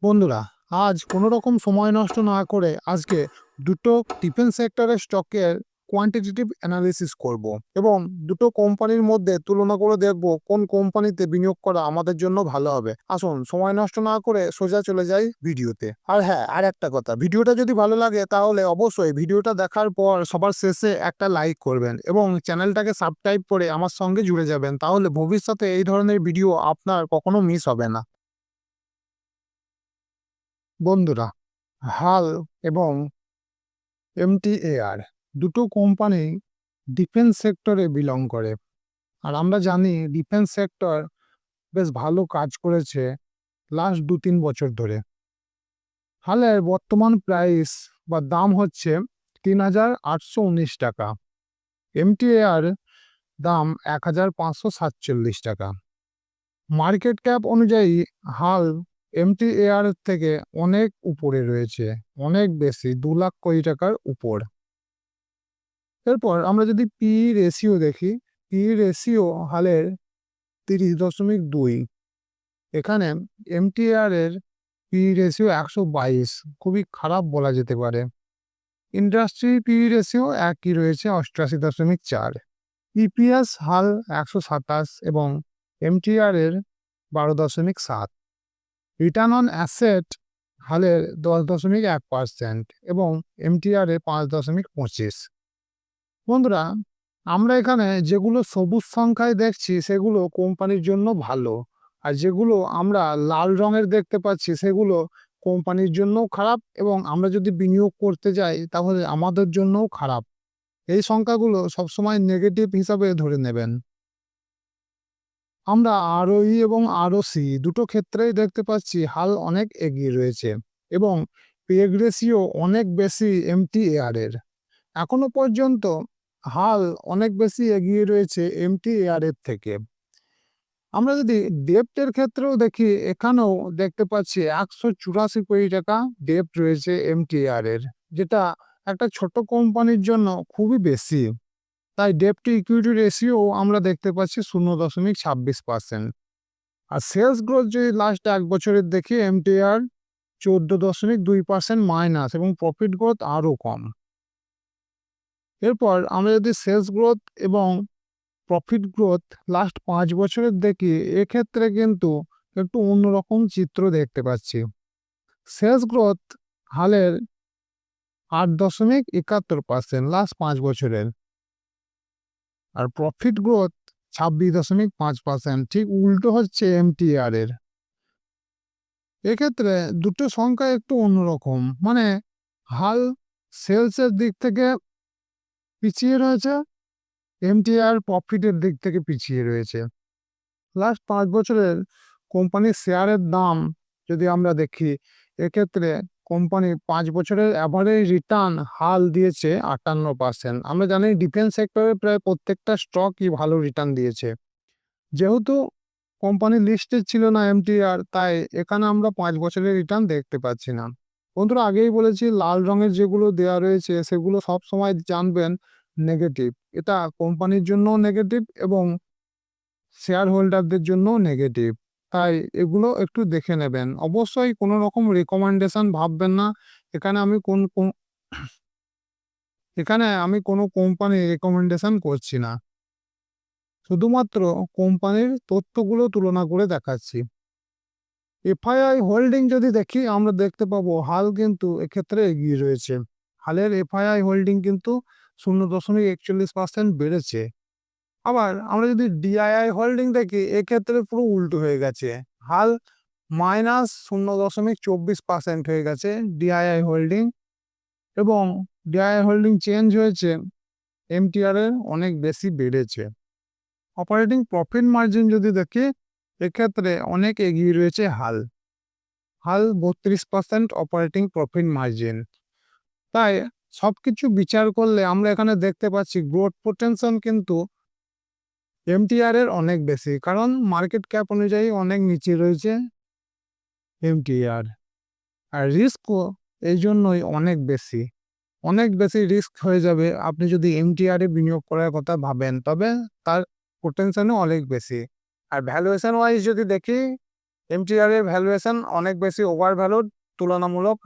বন্ধুরা, আজ কোনো রকম সময় নষ্ট না করে আজকে দুটো ডিফেন্স সেক্টরের স্টকের কোয়ান্টিটেটিভ অ্যানালিসিস করব এবং দুটো কোম্পানির মধ্যে তুলনা করে দেখব কোন কোম্পানিতে বিনিয়োগ করা আমাদের জন্য ভালো হবে। আসুন সময় নষ্ট না করে সোজা চলে যাই ভিডিওতে। আর হ্যাঁ, আর একটা কথা, ভিডিওটা যদি ভালো লাগে তাহলে অবশ্যই ভিডিওটা দেখার পর সবার শেষে একটা লাইক করবেন এবং চ্যানেলটাকে সাবস্ক্রাইব করে আমার সঙ্গে জুড়ে যাবেন, তাহলে ভবিষ্যতে এই ধরনের ভিডিও আপনার কখনো মিস হবে না। বন্ধুরা, হাল এবং এমটিএআর দুটো কোম্পানি ডিফেন্স সেক্টরে বিলং করে। আর আমরা জানি ডিফেন্স সেক্টর বেশ ভালো কাজ করেছে লাস্ট ২-৩ বছর ধরে। হালের বর্তমান প্রাইস বা দাম হচ্ছে ৩,৮১৯ টাকা। এমটিএআর দাম ১,৫৪৭ টাকা। মার্কেট ক্যাপ অনুযায়ী হাল এমটিএআর থেকে অনেক উপরে রয়েছে, অনেক বেশি, ২,০০,০০০ কোটি টাকার উপর। এরপর আমরা যদি পি রেশিও দেখি, পি রেশিও হালের ৩০.২। এখানে এমটিআর এর পি রেশিও ১২২, খুবই খারাপ বলা যেতে পারে। ইন্ডাস্ট্রি পি রেশিও একই রয়েছে, ৮৮.৪। ইপিএস হাল ১২৭ এবং এমটিআর এর ১২.৭। রিটার্ন অন অ্যাসেট হালের ১০.১% এবং এমটিআর এর ৫.২৫। বন্ধুরা, আমরা এখানে যেগুলো সবুজ সংখ্যায় দেখছি সেগুলো কোম্পানির জন্য ভালো, আর যেগুলো আমরা লাল রঙের দেখতে পাচ্ছি সেগুলো কোম্পানির জন্যও খারাপ এবং আমরা যদি বিনিয়োগ করতে যাই তাহলে আমাদের জন্যও খারাপ। এই সংখ্যাগুলো সবসময় নেগেটিভ হিসাবে ধরে নেবেন। আমরা আরওই এবং আরওসি দুটো ক্ষেত্রেই দেখতে পাচ্ছি হাল অনেক এগিয়ে রয়েছে এবং পেগ রেশিও অনেক বেশি এমটিএআর এর। এখনো পর্যন্ত হাল অনেক বেশি এগিয়ে রয়েছে এমটিএআর এর থেকে। আমরা যদি ডেপ্টের ক্ষেত্রেও দেখি, এখানেও দেখতে পাচ্ছি ১৮৪ কোটি টাকা ডেপ্ট রয়েছে এমটিআর এর, যেটা একটা ছোট কোম্পানির জন্য খুবই বেশি। তাই ডেপ্ট টু ইকুইটি রেশিও আমরা দেখতে পাচ্ছি ০.২৬%। আর সেলস গ্রোথ যদি লাস্ট ১ বছরের দেখি, এমটিআর ১৪.২% মাইনাস এবং প্রফিট গ্রোথ আরও কম। এরপর আমরা যদি সেলস গ্রোথ এবং প্রফিট গ্রোথ লাস্ট ৫ বছরের দেখি, এক্ষেত্রে কিন্তু একটু অন্যরকম চিত্র দেখতে পাচ্ছি। সেলস গ্রোথ হালের ৮.৭১% লাস্ট ৫ বছরের, আর প্রফিট গ্রোথ ২৬.৫%, ঠিক উল্টো হচ্ছে এমটিআর এর। এক্ষেত্রে দুটো সংখ্যা একটু অন্যরকম, মানে হাল সেলসের দিক থেকে পিছিয়ে রয়েছে, এমটিআর প্রফিটের দিক থেকে পিছিয়ে রয়েছে। লাস্ট ৫ বছরের কোম্পানির শেয়ারের দাম যদি আমরা দেখি, এক্ষেত্রে কোম্পানি ৫ বছরের অ্যাভারেজ রিটার্ন হাল দিয়েছে ৫৮%। আমরা জানি ডিফেন্স সেক্টরে প্রায় প্রত্যেকটা স্টকই ভালো রিটার্ন দিয়েছে। যেহেতু কোম্পানি লিস্টেড ছিল না এমটিআর, তাই এখানে আমরা ৫ বছরের রিটার্ন দেখতে পাচ্ছি না। বন্ধুরা, আগেই বলেছি লাল রঙের যেগুলো দেওয়া রয়েছে সেগুলো সব সময় জানবেন নেগেটিভ। এটা কোম্পানির জন্যও নেগেটিভ এবং শেয়ার হোল্ডারদের জন্যও নেগেটিভ। তাই এগুলো একটু দেখে নেবেন। অবশ্যই কোনো রকম রেকমেন্ডেশন ভাববেন না। এখানে আমি কোনো কোম্পানির রেকমেন্ডেশন করছি না, শুধুমাত্র কোম্পানির তথ্যগুলো তুলনা করে দেখাচ্ছি। এফআইআই হোল্ডিং যদি দেখি, আমরা দেখতে পাবো হাল কিন্তু এক্ষেত্রে এগিয়ে রয়েছে। হালের এফআইআই হোল্ডিং কিন্তু ০.৪১% বেড়েছে। আবার আমরা যদি ডিআইআই হোল্ডিং দেখি, এক্ষেত্রে পুরো উল্টো হয়ে গেছে। হাল -০.২৪% হয়ে গেছে ডিআইআই হোল্ডিং, এবং ডিআইআই হোল্ডিং চেঞ্জ হয়েছে এমটিআর এর অনেক বেশি বেড়েছে। অপারেটিং প্রফিট মার্জিন যদি দেখি, এক্ষেত্রে অনেক এগিয়ে রয়েছে হাল। ৩২% অপারেটিং প্রফিট মার্জিন। তাই সবকিছু বিচার করলে আমরা এখানে দেখতে পাচ্ছি গ্রোথ পোটেনশিয়াল কিন্তু এমটিআর এর অনেক বেশি, কারণ মার্কেট ক্যাপ অনুযায়ী অনেক নিচে রয়েছে এমটিআর। আর রিস্কও এই জন্যই অনেক বেশি, অনেক বেশি রিস্ক হয়ে যাবে আপনি যদি এমটিআর এ বিনিয়োগ করার কথা ভাবেন, তবে তার পোটেনশিয়ালও অনেক বেশি। আর ভ্যালুয়েশন ওয়াইজ যদি দেখি, এমটিআর এর ভ্যালুয়েশন অনেক বেশি ওভার ভ্যালুড তুলনামূলক